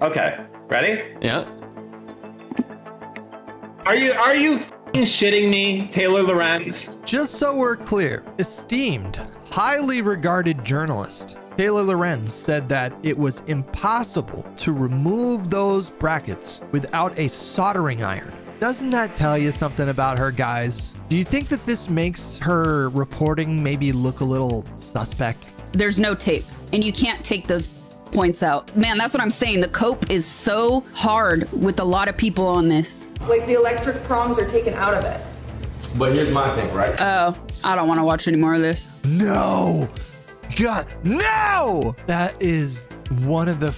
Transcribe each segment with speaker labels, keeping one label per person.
Speaker 1: Okay, ready?
Speaker 2: Yeah.
Speaker 1: Are you f***ing shitting me, Taylor Lorenz?
Speaker 3: Just so we're clear, esteemed, highly regarded journalist Taylor Lorenz said that it was impossible to remove those brackets without a soldering iron. Doesn't that tell you something about her, guys? Do you think that this makes her reporting maybe look a little suspect?
Speaker 4: There's no tape, and you can't take those points out. Man, that's what I'm saying. The cope is so hard with a lot of people on this.
Speaker 5: Like the electric prongs are taken out of it.
Speaker 2: But here's my thing, right?
Speaker 4: Oh, I don't want to watch any more of this.
Speaker 3: No! God, no! That is one of the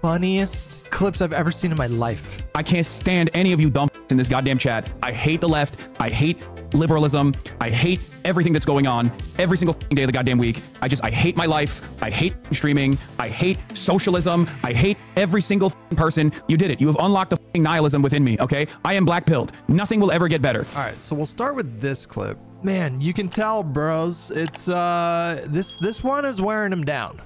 Speaker 3: funniest clips I've ever seen in my life.
Speaker 6: I can't stand any of you dumb in this goddamn chat. I hate the left. I hate liberalism. I hate everything that's going on every single day of the goddamn week. I hate my life. I hate streaming. I hate socialism. I hate every single person. You did it. You have unlocked the nihilism within me, okay? I am black-pilled. Nothing will ever get better.
Speaker 3: All right, so we'll start with this clip. Man, you can tell, bros. It's, this one is wearing him down.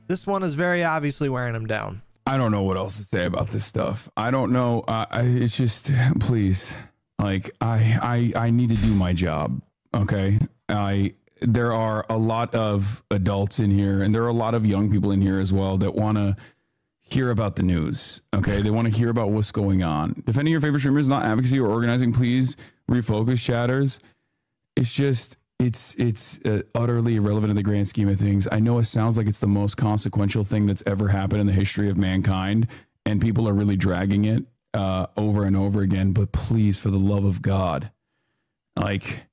Speaker 3: This one is very obviously wearing him down.
Speaker 7: I don't know what else to say about this stuff. I don't know. It's just, please, like, I need to do my job. Okay. There are a lot of adults in here, and there are a lot of young people in here as well that want to hear about the news. Okay. They want to hear about what's going on. Defending your favorite streamers, not advocacy or organizing. Please refocus, chatters. It's just, it's utterly irrelevant in the grand scheme of things. I know it sounds like it's the most consequential thing that's ever happened in the history of mankind, and people are really dragging it over and over again. But please, for the love of God, like,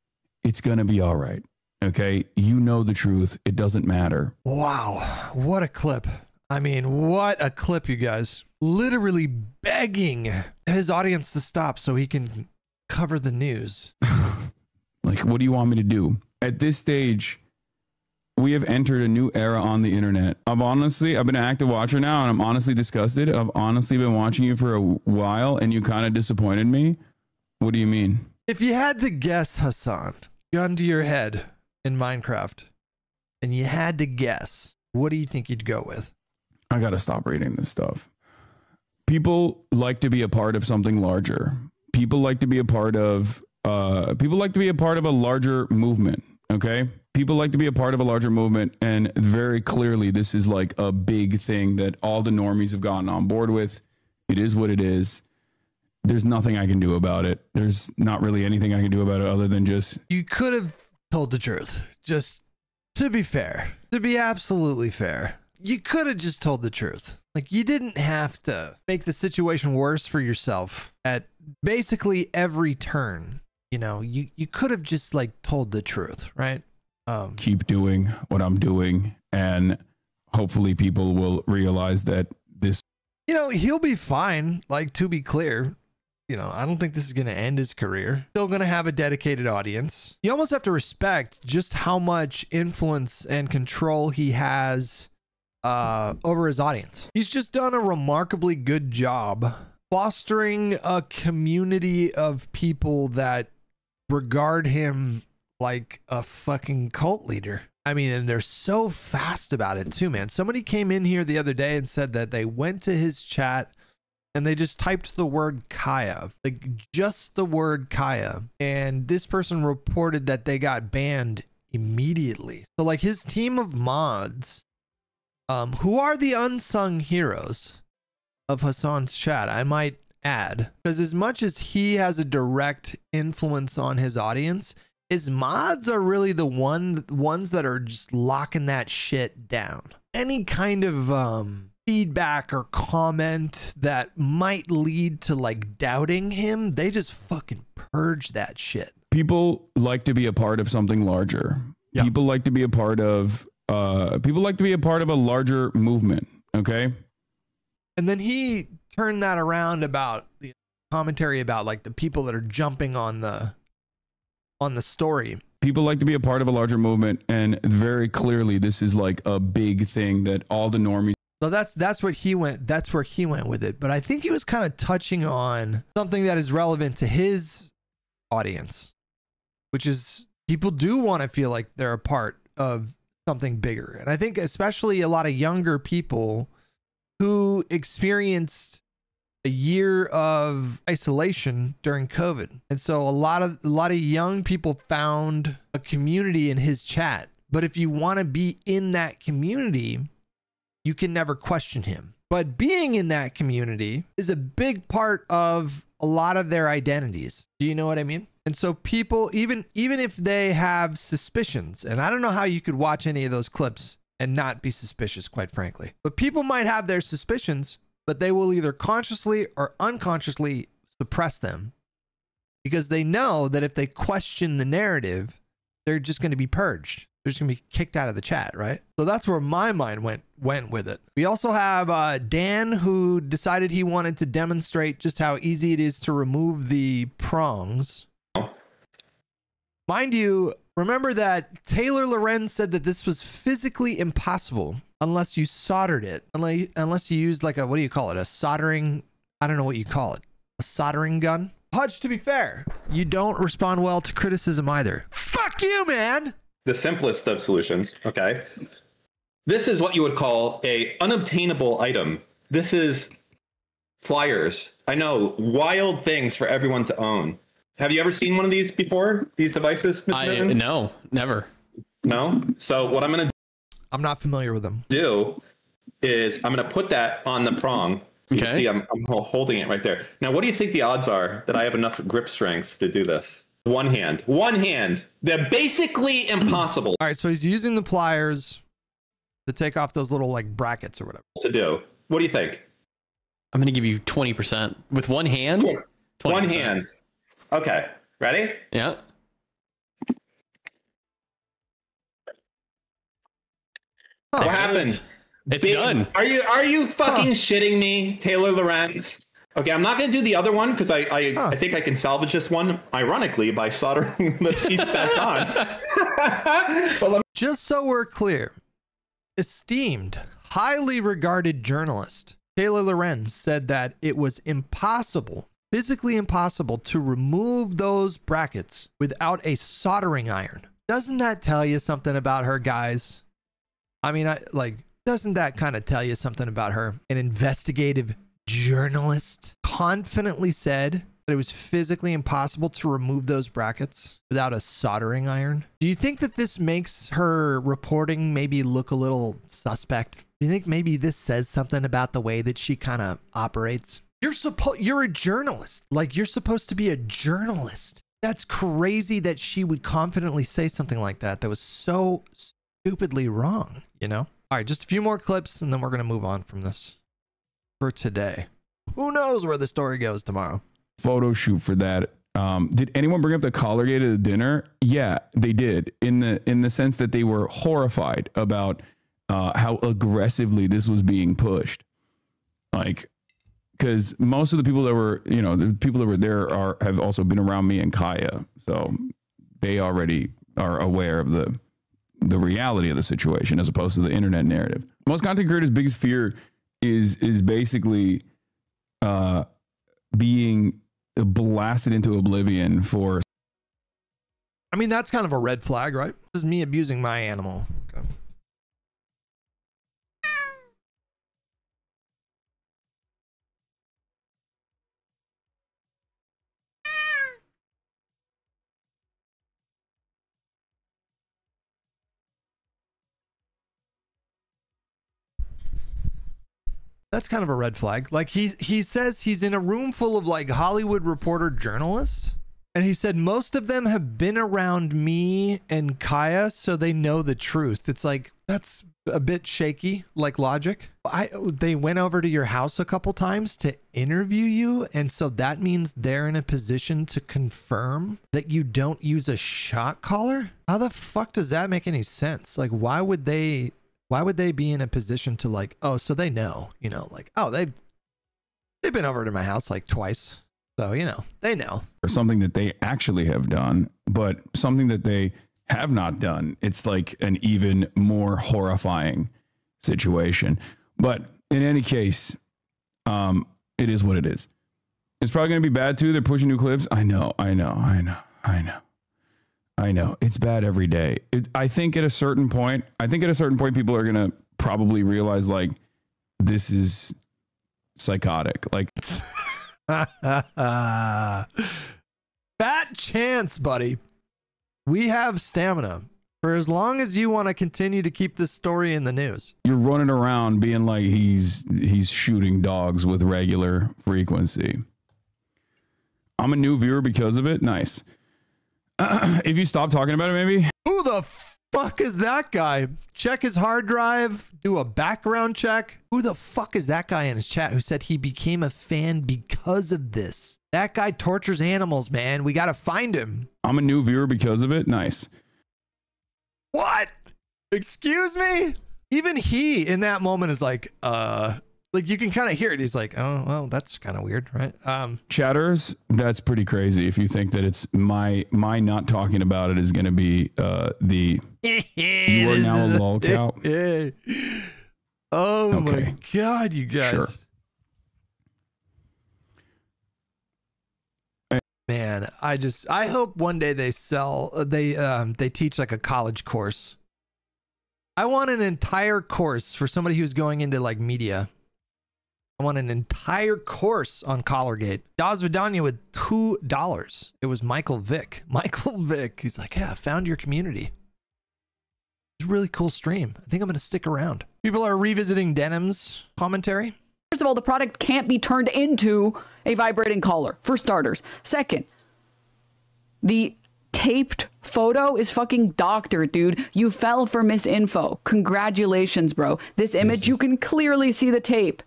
Speaker 7: it's going to be all right. Okay. You know the truth. It doesn't matter.
Speaker 3: Wow. What a clip. I mean, what a clip, you guys. Literally begging his audience to stop so he can cover the news.
Speaker 7: Like, what do you want me to do? At this stage, we have entered a new era on the internet. I've been an active watcher now, and I'm honestly disgusted. I've honestly been watching you for a while, and you kind of disappointed me. What do you mean?
Speaker 3: If you had to guess, Hasan, gun to your head in Minecraft, and you had to guess, what do you think you'd go with?
Speaker 7: I got to stop reading this stuff. People like to be a part of something larger. People like to be a part of a larger movement. Okay. People like to be a part of a larger movement. And very clearly, this is like a big thing that all the normies have gotten on board with. It is what it is. There's nothing I can do about it. There's not really anything I can do about it other than just...
Speaker 3: You could have told the truth. Just to be fair, to be absolutely fair. You could have just told the truth. Like, you didn't have to make the situation worse for yourself at basically every turn. You know, you could have just like told the truth, right?
Speaker 7: Keep doing what I'm doing, and hopefully people will realize that this...
Speaker 3: You know, he'll be fine. Like, to be clear, you know, I don't think this is going to end his career. Still going to have a dedicated audience. You almost have to respect just how much influence and control he has over his audience. He's just done a remarkably good job fostering a community of people that regard him like a fucking cult leader. I mean, and they're so fast about it too, man. Somebody came in here the other day and said that they went to his chat and they just typed the word Kaya, like just the word Kaya. And this person reported that they got banned immediately. So like his team of mods, who are the unsung heroes of Hasan's chat, I might add, because as much as he has a direct influence on his audience, his mods are really the ones that are just locking that shit down. Any kind of feedback or comment that might lead to like doubting him, they just fucking purge that shit.
Speaker 7: People like to be a part of something larger. Yep. People like to be a part of a larger movement. Okay.
Speaker 3: And then he turned that around about the commentary about like the people that are jumping on the story.
Speaker 7: People like to be a part of a larger movement, and very clearly this is like a big thing that all the normies...
Speaker 3: So that's what he went, that's where he went with it. But I think he was kind of touching on something that is relevant to his audience, which is people do want to feel like they're a part of something bigger. And I think especially a lot of younger people who experienced a year of isolation during COVID. And so a lot of young people found a community in his chat. But if you want to be in that community, you can never question him. But being in that community is a big part of a lot of their identities. Do you know what I mean? And so people, even if they have suspicions, and I don't know how you could watch any of those clips and not be suspicious, quite frankly. But people might have their suspicions, but they will either consciously or unconsciously suppress them because they know that if they question the narrative, they're just going to be purged. They're just going to be kicked out of the chat, right? So that's where my mind went with it. We also have Dan, who decided he wanted to demonstrate just how easy it is to remove the prongs. Mind you, remember that Taylor Lorenz said that this was physically impossible unless you soldered it, unless you used like a, what do you call it? A soldering, I don't know what you call it. A soldering gun? Hutch, to be fair, you don't respond well to criticism either. Fuck you, man!
Speaker 1: The simplest of solutions, okay? This is what you would call a unobtainable item. This is flyers. I know, wild things for everyone to own. Have you ever seen one of these before? These devices, Mr. Newton?
Speaker 8: No, never.
Speaker 1: No? So what I'm going to
Speaker 3: I'm not familiar with them.
Speaker 1: do is I'm going to put that on the prong. So you can see I'm holding it right there. Now, what do you think the odds are that I have enough grip strength to do this? One hand. They're basically impossible.
Speaker 3: All right, so he's using the pliers to take off those little like brackets or whatever.
Speaker 1: To do. What do you think?
Speaker 8: I'm going to give you 20%. With one hand?
Speaker 1: 20%. One hand. Okay. Ready?
Speaker 8: Yeah.
Speaker 1: What happened?
Speaker 8: It's done.
Speaker 1: Are you fucking shitting me, Taylor Lorenz? Okay, I'm not going to do the other one because I think I can salvage this one, ironically, by soldering the piece back on.
Speaker 3: Just so we're clear, esteemed, highly regarded journalist Taylor Lorenz said that it was impossible, physically impossible, to remove those brackets without a soldering iron. Doesn't that tell you something about her, guys? I mean, doesn't that kind of tell you something about her? An investigative journalist confidently said that it was physically impossible to remove those brackets without a soldering iron. Do you think that this makes her reporting maybe look a little suspect? Do you think maybe this says something about the way that she kind of operates? You're a journalist. Like, you're supposed to be a journalist. That's crazy that she would confidently say something like that. That was so stupidly wrong, you know? All right, just a few more clips and then we're going to move on from this for today. Who knows where the story goes tomorrow?
Speaker 7: Photo shoot for that. Did anyone bring up the CollarGate at the dinner? Yeah, they did. In the sense that they were horrified about how aggressively this was being pushed. Like, because most of the people that were, the people that were there have also been around me and Kaya, so they already are aware of the reality of the situation as opposed to the internet narrative. Most content creators' biggest fear is basically being blasted into oblivion for.
Speaker 3: I mean, that's kind of a red flag, right? This is me abusing my animal. Okay. That's kind of a red flag. Like, he says he's in a room full of like Hollywood reporter journalists, and he said most of them have been around me and Kaya, so they know the truth. It's like, that's a bit shaky, like logic. They went over to your house a couple times to interview you, and so that means they're in a position to confirm that you don't use a shock collar? How the fuck does that make any sense? Like, why would they be in a position to like, oh, so they know, like, oh, they've been over to my house like twice. So, they know.
Speaker 7: Or something that they actually have done, but something that they have not done. It's like an even more horrifying situation. But in any case, it is what it is. It's probably going to be bad too. They're pushing new clips. I know. It's bad every day. I think at a certain point, people are going to probably realize, like, this is psychotic. Like,
Speaker 3: Fat chance, buddy. We have stamina for as long as you want to continue to keep this story in the news.
Speaker 7: you're running around being like he's shooting dogs with regular frequency. I'm a new viewer because of it. Nice. If you stop talking about it, maybe.
Speaker 3: Who the fuck is that guy? Check his hard drive. Do a background check. Who the fuck is that guy in his chat who said he became a fan because of this? That guy tortures animals, man. We got to find him.
Speaker 7: I'm a new viewer because of it. Nice.
Speaker 3: What? Excuse me? Even he in that moment is like you can kind of hear it. He's like, oh, well, that's kind of weird, right?
Speaker 7: Chatters, that's pretty crazy. If you think that it's my not talking about it is going to be the you are now a lol cow.
Speaker 3: Oh
Speaker 7: Okay.
Speaker 3: my God, you guys.
Speaker 7: Sure.
Speaker 3: Man, I hope one day they teach like a college course. I want an entire course for somebody who's going into like media. I want an entire course on CollarGate. Das Vidania with $2. It was Michael Vick. Michael Vick. He's like, yeah, I found your community. It's a really cool stream. I think I'm going to stick around. People are revisiting Denim's commentary.
Speaker 4: First of all, the product can't be turned into a vibrating collar, for starters. Second, the taped photo is fucking doctored, dude. You fell for misinfo. Congratulations, bro. This image, you can clearly see the tape.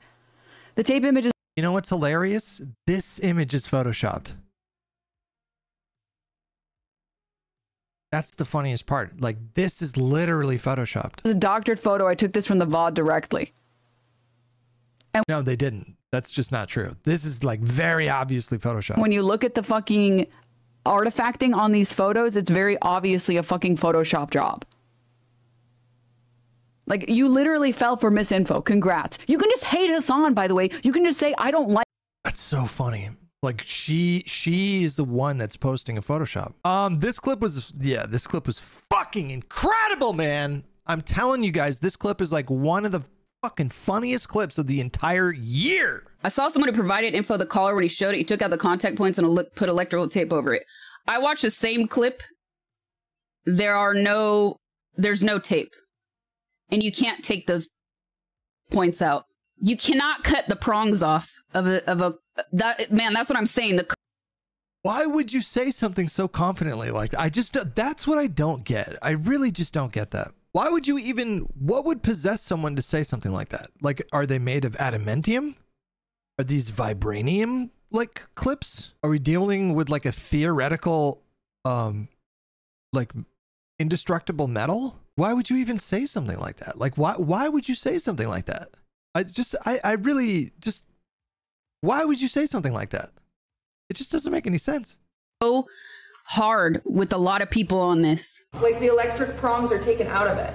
Speaker 4: The tape image is...
Speaker 3: You know what's hilarious? This image is photoshopped. That's the funniest part. Like, this is literally photoshopped.
Speaker 4: This is a doctored photo. I took this from the VOD directly. And
Speaker 3: no, they didn't. That's just not true. This is like very obviously photoshopped.
Speaker 4: when you look at the fucking artifacting on these photos, it's very obviously a fucking Photoshop job. Like, you literally fell for misinfo. Congrats. You can just hate Hasan, by the way. You can just say, I don't like...
Speaker 3: That's so funny. Like, she is the one that's posting a Photoshop. This clip was fucking incredible, man. I'm telling you guys, this clip is like one of the fucking funniest clips of the entire year.
Speaker 4: I saw someone who provided info of the caller when he showed it. He took out the contact points and put electrical tape over it. I watched the same clip. There's no tape. And you can't take those points out. You cannot cut the prongs off man, that's what I'm saying.
Speaker 3: Why would you say something so confidently like that? That's what I don't get. I really just don't get that. Why would you even, what would possess someone to say something like that? Like, are they made of adamantium? Are these vibranium like clips? Are we dealing with like a theoretical, like indestructible metal? Why would you even say something like that? Like, why would you say something like that? I really just, why would you say something like that? It just doesn't make any sense.
Speaker 4: So hard with a lot of people on this.
Speaker 5: Like the electric prongs are taken out of it.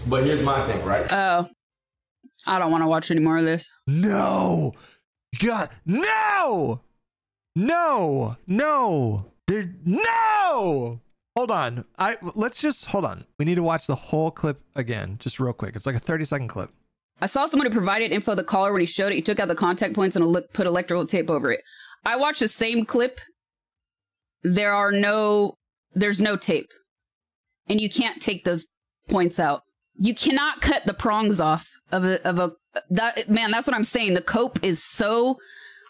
Speaker 2: But here's my thing, right?
Speaker 4: Oh, I don't want to watch any more of this.
Speaker 3: No, God, no, no, no, no. Hold on. Let's just hold on. We need to watch the whole clip again, just real quick. It's like a 30-second clip.
Speaker 4: I saw someone who provided info of the caller when he showed it. He took out the contact points and put electrical tape over it. I watched the same clip. There's no tape. And you can't take those points out. You cannot cut the prongs off man, that's what I'm saying. The cope is so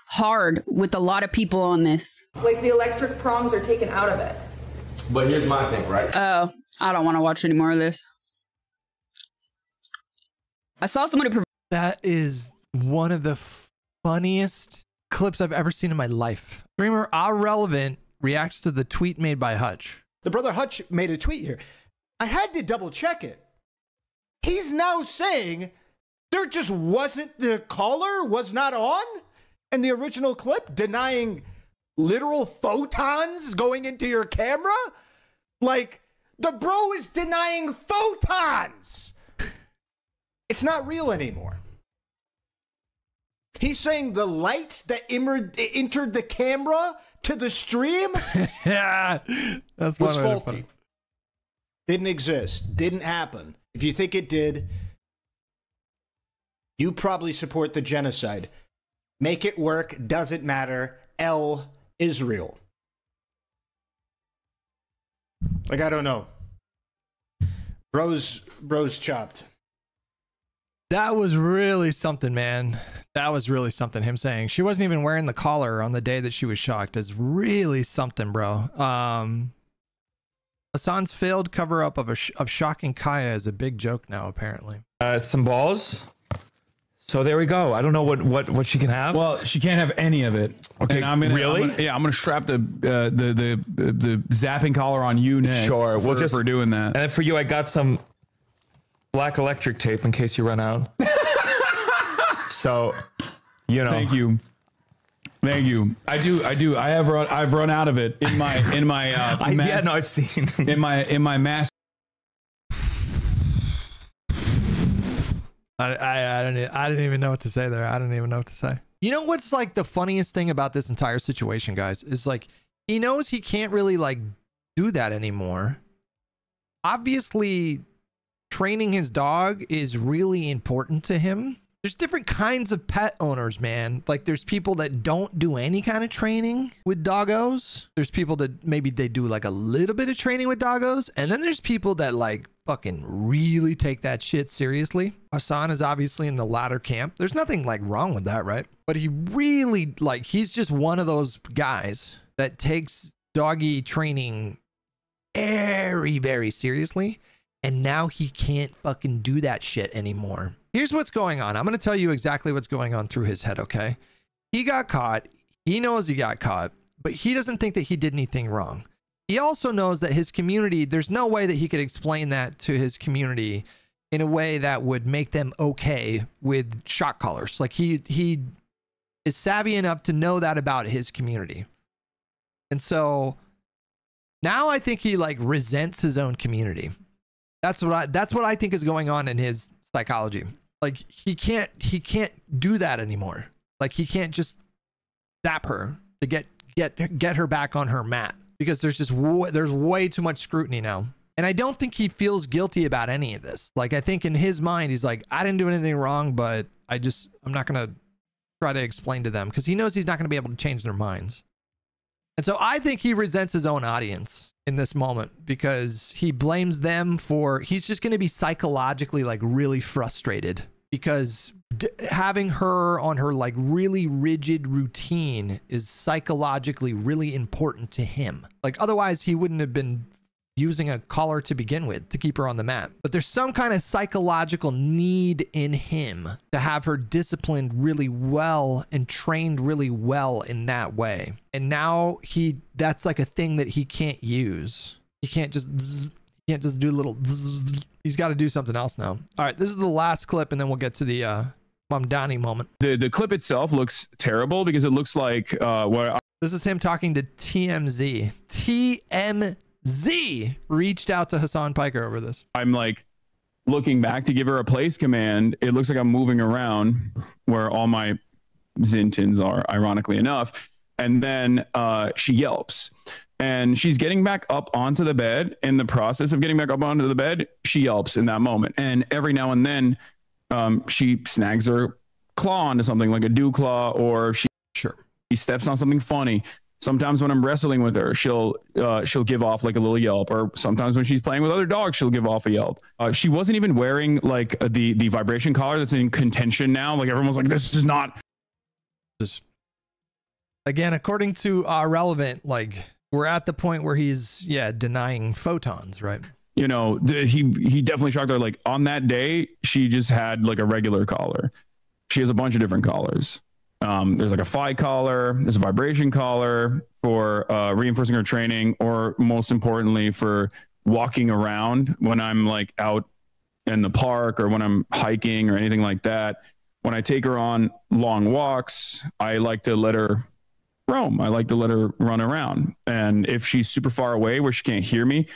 Speaker 4: hard with a lot of people on this.
Speaker 5: Like the electric prongs are taken out of it.
Speaker 2: But here's my thing, right?
Speaker 4: Oh, I don't want to watch any more of this. I saw someone who...
Speaker 3: That is one of the funniest clips I've ever seen in my life. Streamer Irrelevant reacts to the tweet made by Hutch.
Speaker 9: The brother Hutch made a tweet here. I had to double check it. He's now saying there just wasn't, the caller was not on in the original clip, denying literal photons going into your camera. Like, the bro is denying photons. It's not real anymore. He's saying the light that entered the camera to the stream
Speaker 3: Yeah, that's
Speaker 9: was
Speaker 3: one way to put
Speaker 9: faulty.
Speaker 3: it.
Speaker 9: Didn't exist. Didn't happen. If you think it did, You probably support the genocide. Make it work. Doesn't matter. L Israel. Like, I don't know. Bros chopped.
Speaker 3: That was really something, man. That was really something. Him saying she wasn't even wearing the collar on the day that she was shocked is really something, bro. Hasan's failed cover up of shocking Kaya is a big joke now, apparently.
Speaker 10: Some balls. So there we go. I don't know what she can have.
Speaker 7: Well, she can't have any of it.
Speaker 10: Okay,
Speaker 7: and I'm
Speaker 10: really?
Speaker 7: I'm gonna strap the zapping collar on you next.
Speaker 10: Sure, we'll just
Speaker 7: for doing that.
Speaker 10: And then for you, I got some black electric tape in case you run out. So, you know.
Speaker 7: Thank you. I've run out of it in my
Speaker 10: yeah, no, I've seen
Speaker 7: in my mask.
Speaker 3: I didn't even know what to say there. I didn't even know what to say. You know what's like the funniest thing about this entire situation, guys, is like he knows he can't really like do that anymore. Obviously, training his dog is really important to him. There's different kinds of pet owners, man. Like there's people that don't do any kind of training with doggos. There's people that maybe they do like a little bit of training with doggos. And then there's people that like fucking really take that shit seriously. Hasan is obviously in the latter camp. There's nothing like wrong with that, right? But he really like, he's just one of those guys that takes doggy training very, very seriously. And now he can't fucking do that shit anymore. Here's what's going on. I'm going to tell you exactly what's going on through his head, okay? He got caught. He knows he got caught, but he doesn't think that he did anything wrong. He also knows that his community, there's no way that he could explain that to his community in a way that would make them okay with shock collars. Like he is savvy enough to know that about his community. And so now I think he like resents his own community. That's what I think is going on in his psychology. Like he can't do that anymore. Like he can't just zap her to get her back on her mat because there's way too much scrutiny now. And I don't think he feels guilty about any of this. Like I think in his mind he's like, I didn't do anything wrong, but I'm not going to try to explain to them because he knows he's not going to be able to change their minds. And so I think he resents his own audience in this moment because he blames them for, he's just going to be psychologically like really frustrated because having her on her like really rigid routine is psychologically really important to him. Like otherwise he wouldn't have been using a collar to begin with to keep her on the mat. But there's some kind of psychological need in him to have her disciplined really well and trained really well in that way. And now that's like a thing that he can't use. He can't just do a little zzz. He's got to do something else now. All right, this is the last clip and then we'll get to the Mamdani moment.
Speaker 7: The clip itself looks terrible because it looks like
Speaker 3: this is him talking to TMZ. TMZ reached out to Hasan Piker over this.
Speaker 7: I'm like looking back to give her a place command. It looks like I'm moving around where all my Zintins are, ironically enough. And then she yelps and she's getting back up onto the bed. In the process of getting back up onto the bed, she yelps in that moment. And every now and then she snags her claw onto something like a dew claw, or she steps on something funny. Sometimes when I'm wrestling with her, she'll give off like a little yelp, or sometimes when she's playing with other dogs, she'll give off a yelp. She wasn't even wearing like the vibration collar that's in contention now. Like everyone was like, this is not.
Speaker 3: Again, according to Relevant, like we're at the point where he's denying photons, right?
Speaker 7: You know, he definitely shocked her. Like on that day, she just had like a regular collar. She has a bunch of different collars. There's like a phi collar, there's a vibration collar for reinforcing her training, or most importantly for walking around when I'm like out in the park or when I'm hiking or anything like that. When I take her on long walks, I like to let her roam. I like to let her run around. And if she's super far away where she can't hear me,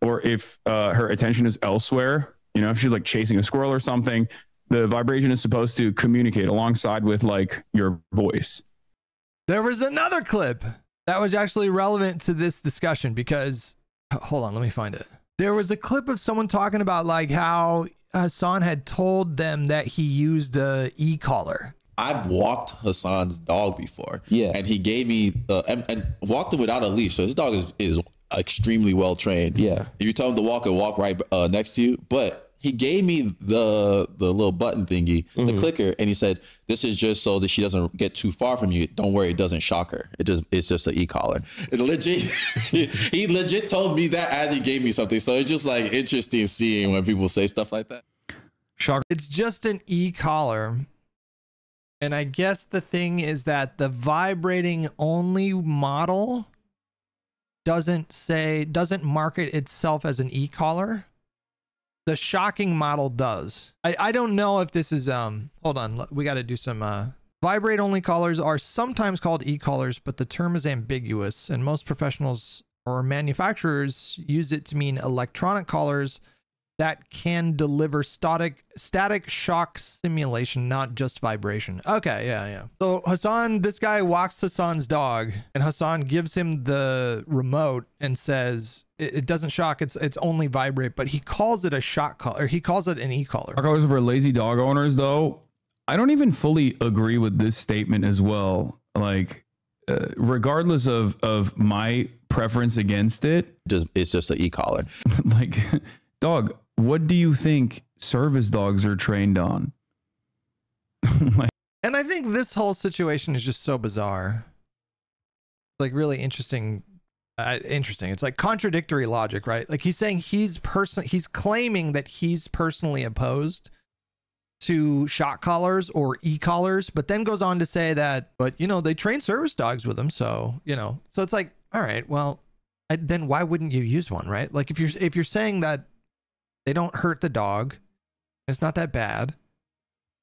Speaker 7: or if her attention is elsewhere, you know, if she's like chasing a squirrel or something, the vibration is supposed to communicate alongside with like your voice.
Speaker 3: There was another clip that was actually relevant to this discussion because, hold on, let me find it. There was a clip of someone talking about like how Hasan had told them that he used a e-collar.
Speaker 11: I've walked Hasan's dog before.
Speaker 12: Yeah.
Speaker 11: And he gave me, and walked him without a leash. So his dog is extremely well trained.
Speaker 12: Yeah.
Speaker 11: If you tell him to walk, he'll walk right next to you. But he gave me the little button thingy, the clicker, and he said, "This is just so that she doesn't get too far from you. Don't worry, it doesn't shock her. It's just an e-collar." And legit, he legit told me that as he gave me something. So it's just like interesting seeing when people say stuff like that.
Speaker 3: Shock. It's just an e-collar. And I guess the thing is that the vibrating only model doesn't market itself as an e-collar. The shocking model does. I don't know if this is hold on, we got to do some vibrate only collars are sometimes called e-collars, but the term is ambiguous and most professionals or manufacturers use it to mean electronic collars that can deliver static shock simulation, not just vibration. Okay, yeah. So Hasan, this guy walks Hasan's dog, and Hasan gives him the remote and says it doesn't shock, it's only vibrate, but he calls it a shock collar. He calls it an e-collar.
Speaker 7: Collars for lazy dog owners, though, I don't even fully agree with this statement as well. Like, regardless of my preference against it,
Speaker 11: it's just an e-collar.
Speaker 7: Like, dog, what do you think service dogs are trained on?
Speaker 3: And I think this whole situation is just so bizarre. Like really interesting. It's like contradictory logic, right? Like he's saying he's claiming that he's personally opposed to shock collars or e-collars, but then goes on to say that, but you know, they train service dogs with them. So, you know, so it's like, all right, well, then why wouldn't you use one, right? Like if you're saying that they don't hurt the dog, it's not that bad,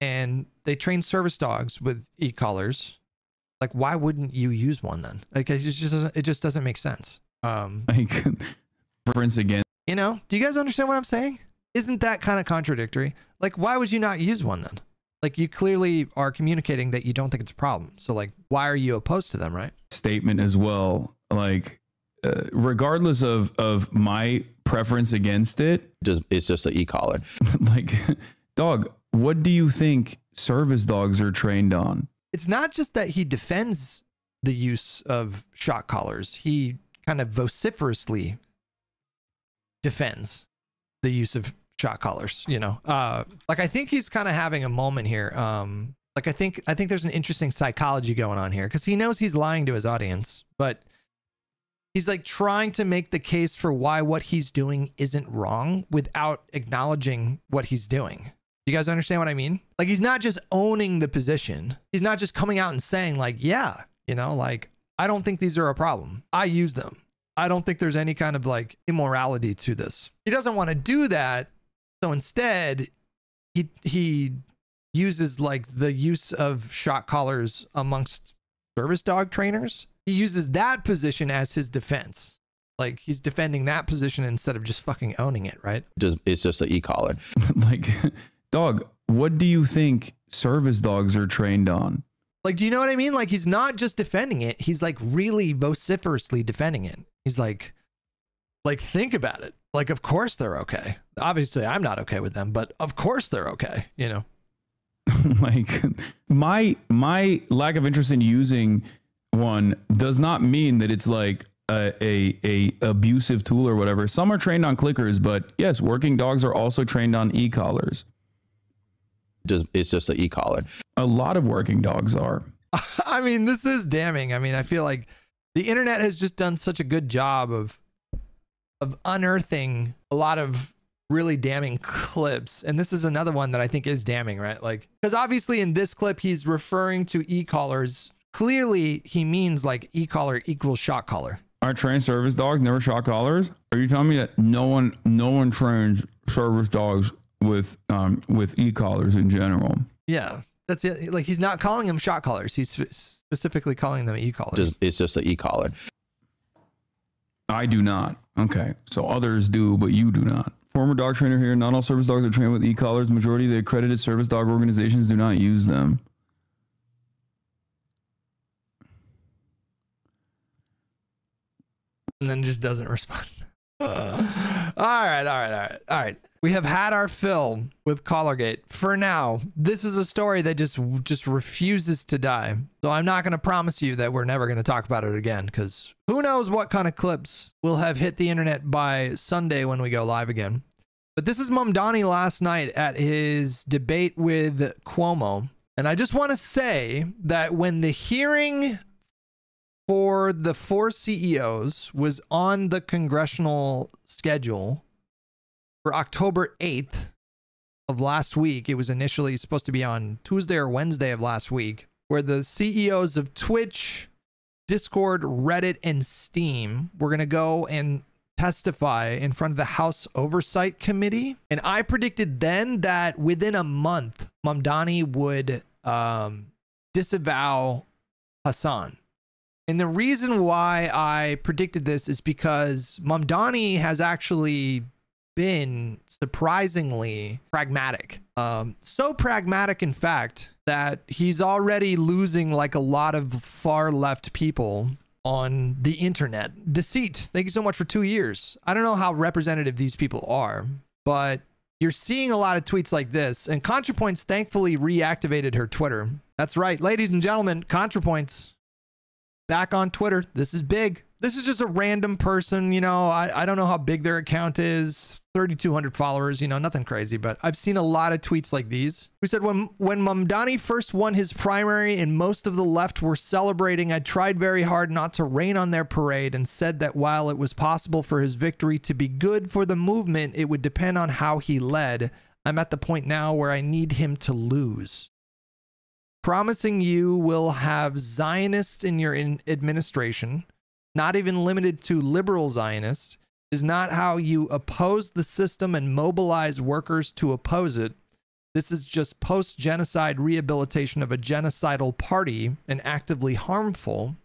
Speaker 3: and they train service dogs with e-collars, like why wouldn't you use one then? Like it just doesn't make sense.
Speaker 7: Like reference again.
Speaker 3: You know, do you guys understand what I'm saying? Isn't that kind of contradictory? Like why would you not use one then? Like you clearly are communicating that you don't think it's a problem. So like why are you opposed to them, right?
Speaker 7: Statement as well. Like regardless of my preference against it,
Speaker 11: it's just an e-collar.
Speaker 7: Like, dog, what do you think service dogs are trained on?
Speaker 3: It's not just that he defends the use of shock collars. He kind of vociferously defends the use of shock collars, you know. Like I think he's kind of having a moment here. Like I think there's an interesting psychology going on here because he knows he's lying to his audience, but he's like trying to make the case for why what he's doing isn't wrong without acknowledging what he's doing. You guys understand what I mean? Like he's not just owning the position. He's not just coming out and saying like, yeah, you know, like I don't think these are a problem. I use them. I don't think there's any kind of like immorality to this. He doesn't want to do that. So instead, he uses like the use of shock collars amongst service dog trainers. He uses that position as his defense. Like he's defending that position instead of just fucking owning it, right?
Speaker 11: It's just an e-collar.
Speaker 7: Like, dog, what do you think service dogs are trained on?
Speaker 3: Like, do you know what I mean? Like he's not just defending it. He's like really vociferously defending it. He's like think about it. Like, of course they're okay. Obviously I'm not okay with them, but of course they're okay, you know?
Speaker 7: Like my lack of interest in using one does not mean that it's like a abusive tool or whatever. Some are trained on clickers, but yes, working dogs are also trained on e-collars.
Speaker 11: It's just an e-collar.
Speaker 7: A lot of working dogs are.
Speaker 3: I mean, this is damning. I mean, I feel like the internet has just done such a good job of unearthing a lot of really damning clips, and this is another one that I think is damning, right? Like, because obviously in this clip he's referring to e-collars. Clearly he means like e-collar equals shock collar.
Speaker 7: Are trained service dogs never shock collars? Are you telling me that no one trains service dogs with e-collars in general?
Speaker 3: Yeah, that's it. Like he's not calling them shock collars. He's specifically calling them e-collars.
Speaker 11: It's just an e-collar.
Speaker 7: I do not. Okay, so others do, but you do not. Former dog trainer here. Not all service dogs are trained with e-collars. Majority of the accredited service dog organizations do not use them.
Speaker 3: And then just doesn't respond. All right. We have had our fill with CollarGate. For now, this is a story that just refuses to die. So I'm not going to promise you that we're never going to talk about it again, because who knows what kind of clips will have hit the internet by Sunday when we go live again. But this is Mamdani last night at his debate with Cuomo. And I just want to say that when the hearing for the 4 CEOs was on the congressional schedule for October 8th of last week, it was initially supposed to be on Tuesday or Wednesday of last week, where the CEOs of Twitch, Discord, Reddit, and Steam were going to go and testify in front of the House Oversight Committee. And I predicted then that within a month, Mamdani would disavow Hasan. And the reason why I predicted this is because Mamdani has actually been surprisingly pragmatic. So pragmatic, in fact, that he's already losing like a lot of far left people on the internet. Deceit, thank you so much for 2 years. I don't know how representative these people are, but you're seeing a lot of tweets like this. And ContraPoints thankfully reactivated her Twitter. That's right, ladies and gentlemen, ContraPoints back on Twitter. This is big. This is just a random person, you know. I don't know how big their account is. 3,200 followers, you know, nothing crazy, but I've seen a lot of tweets like these. We said, when Mamdani first won his primary and most of the left were celebrating, I tried very hard not to rain on their parade and said that while it was possible for his victory to be good for the movement, it would depend on how he led. I'm at the point now where I need him to lose. Promising you will have Zionists in your administration, not even limited to liberal Zionists, is not how you oppose the system and mobilize workers to oppose it. This is just post-genocide rehabilitation of a genocidal party and actively harmful.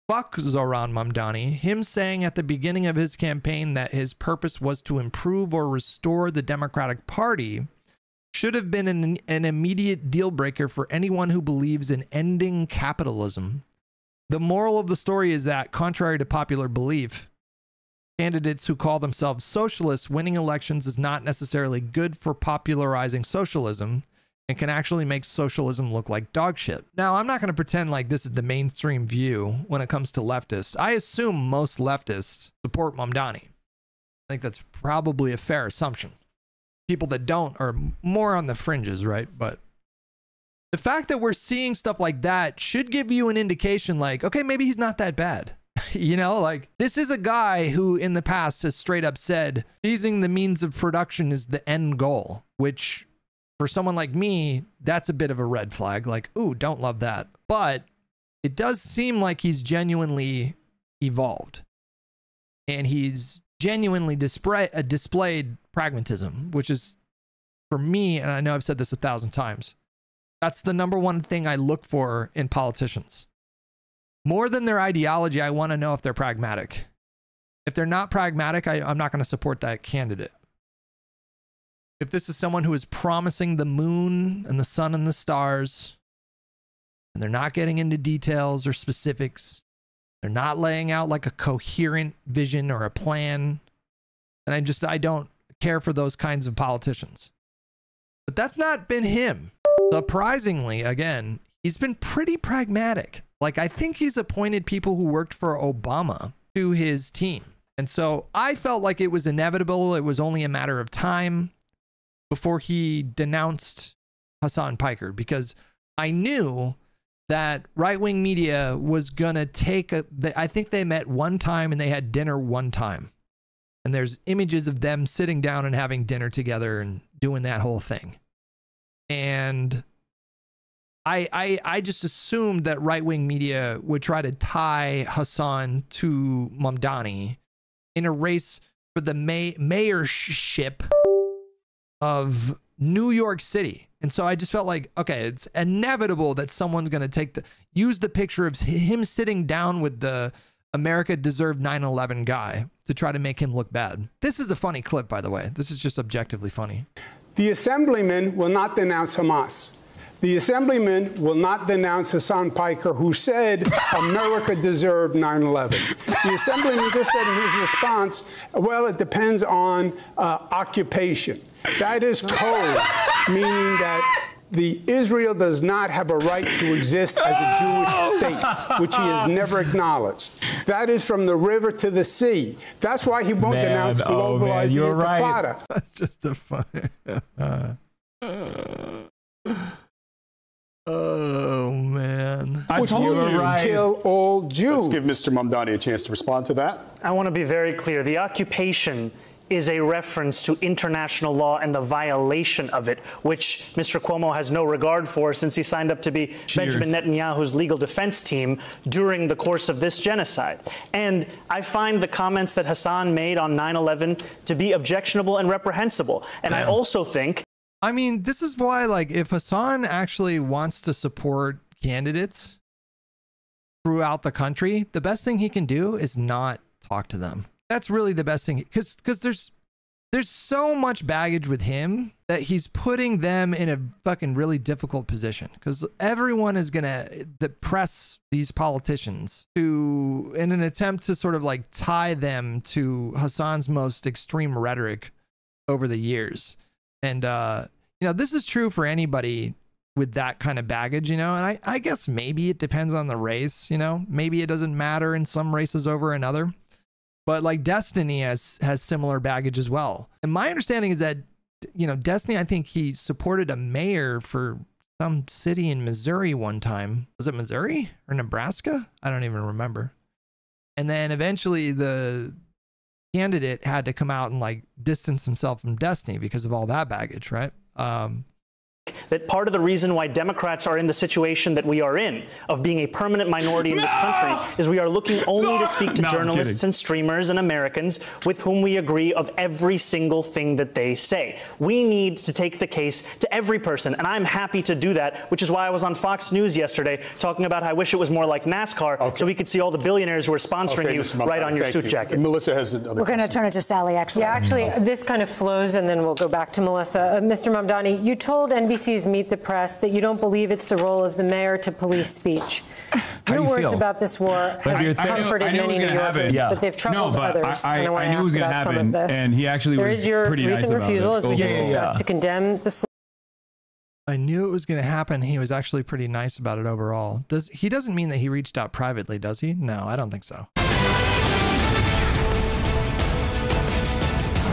Speaker 3: Fuck Zohran Mamdani. Him saying at the beginning of his campaign that his purpose was to improve or restore the Democratic Party should have been an immediate deal breaker for anyone who believes in ending capitalism. The moral of the story is that, contrary to popular belief, candidates who call themselves socialists winning elections is not necessarily good for popularizing socialism and can actually make socialism look like dog shit. Now, I'm not going to pretend like this is the mainstream view when it comes to leftists. I assume most leftists support Mamdani. I think that's probably a fair assumption. People that don't are more on the fringes, right? But the fact that we're seeing stuff like that should give you an indication like, okay, maybe he's not that bad. You know, like, this is a guy who in the past has straight up said seizing the means of production is the end goal, which for someone like me, that's a bit of a red flag. Like, ooh, don't love that. But it does seem like he's genuinely evolved and he's genuinely displayed pragmatism, which is, for me, and I know I've said this 1,000 times, that's the #1 thing I look for in politicians. More than their ideology, I want to know if they're pragmatic. If they're not pragmatic, I'm not going to support that candidate. If this is someone who is promising the moon and the sun and the stars, and they're not getting into details or specifics, they're not laying out like a coherent vision or a plan, and I don't care for those kinds of politicians. But that's not been him. Surprisingly, again, he's been pretty pragmatic. Like, I think he's appointed people who worked for Obama to his team. And so I felt like it was inevitable. It was only a matter of time before he denounced Hasan Piker, because I knew that right-wing media was going to take I think they met one time and they had dinner one time. And there's images of them sitting down and having dinner together and doing that whole thing. And I just assumed that right-wing media would try to tie Hasan to Mamdani in a race for the mayorship of New York City. And so I just felt like, okay, it's inevitable that someone's going to use the picture of him sitting down with the America Deserved 9/11 guy to try to make him look bad. This is a funny clip, by the way. This is just objectively funny.
Speaker 12: The assemblyman will not denounce Hamas. The assemblyman will not denounce Hasan Piker, who said America deserved 9/11. The assemblyman just said in his response, well, it depends on occupation. That is code, meaning that Israel does not have a right to exist as a Jewish state, which he has never acknowledged. That is from the river to the sea. That's why he won't denounce globalized intifada.
Speaker 3: That's just a funny. Oh man!
Speaker 12: Which means kill all Jews.
Speaker 13: Let's give Mr. Mamdani a chance to respond to that.
Speaker 14: I want to be very clear. The occupation is a reference to international law and the violation of it, which Mr. Cuomo has no regard for since he signed up to be Benjamin Netanyahu's legal defense team during the course of this genocide. And I find the comments that Hasan made on 9/11 to be objectionable and reprehensible. And I also think,
Speaker 3: I mean, this is why, like, if Hasan actually wants to support candidates throughout the country, the best thing he can do is not talk to them. That's really the best thing, because there's so much baggage with him that he's putting them in a fucking really difficult position, because everyone is gonna press these politicians to, in an attempt to sort of like tie them to Hasan's most extreme rhetoric over the years. And you know, this is true for anybody with that kind of baggage, you know, and I guess maybe it depends on the race, you know, maybe it doesn't matter in some races over another. But like Destiny has similar baggage as well. And my understanding is that, you know, Destiny, I think he supported a mayor for some city in Missouri one time. Was it Missouri or Nebraska? I don't even remember. And then eventually the candidate had to come out and like distance himself from Destiny because of all that baggage, right?
Speaker 14: that part of the reason why Democrats are in the situation that we are in, of being a permanent minority in this country, is we are looking only to speak to journalists and streamers and Americans with whom we agree of every single thing that they say. We need to take the case to every person, and I'm happy to do that, which is why I was on Fox News yesterday talking about how I wish it was more like NASCAR, so we could see all the billionaires who are sponsoring you right on your suit jacket.
Speaker 13: And Melissa has another
Speaker 15: We're going to turn it to Sally, actually. Yeah, actually, this kind of flows, and then we'll go back to Melissa. Mr. Mamdani, you told NBC's Meet the Press that you don't believe it's the role of the mayor to police speech. Your words about this war have comforted many New Yorkers, but they've troubled others.
Speaker 7: I knew it was going to happen, and he actually was pretty nice about it.
Speaker 15: There is your recent refusal, as we just discussed, to condemn the...
Speaker 3: I knew it was going to happen. He was actually pretty nice about it overall. He doesn't mean that he reached out privately, does he? No, I don't think so.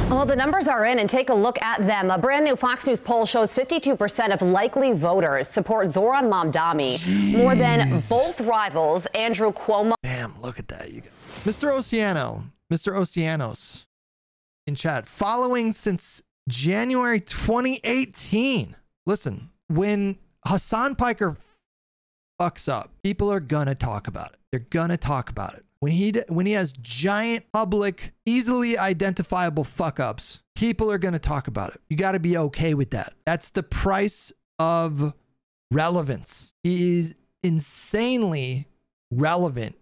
Speaker 16: Well, the numbers are in, and take a look at them. A brand new Fox News poll shows 52% of likely voters support Zohran Mamdani, more than both rivals, Andrew Cuomo.
Speaker 3: Damn, look at that. You Mr. Oceanos in chat. Following since January 2018. Listen, when Hasan Piker fucks up, people are gonna talk about it. They're gonna talk about it. When he has giant, public, easily identifiable fuck-ups, people are going to talk about it. You got to be okay with that. That's the price of relevance. He is insanely relevant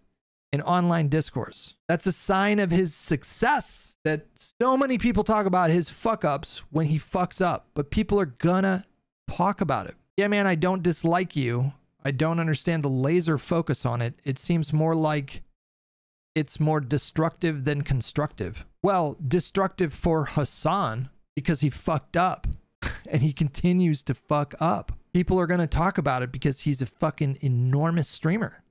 Speaker 3: in online discourse. That's a sign of his success, that so many people talk about his fuck-ups when he fucks up, but people are going to talk about it. Yeah, man, I don't dislike you. I don't understand the laser focus on it. It seems more like it's more destructive than constructive. Well, destructive for Hasan because he fucked up and he continues to fuck up. People are going to talk about it because he's a fucking enormous streamer.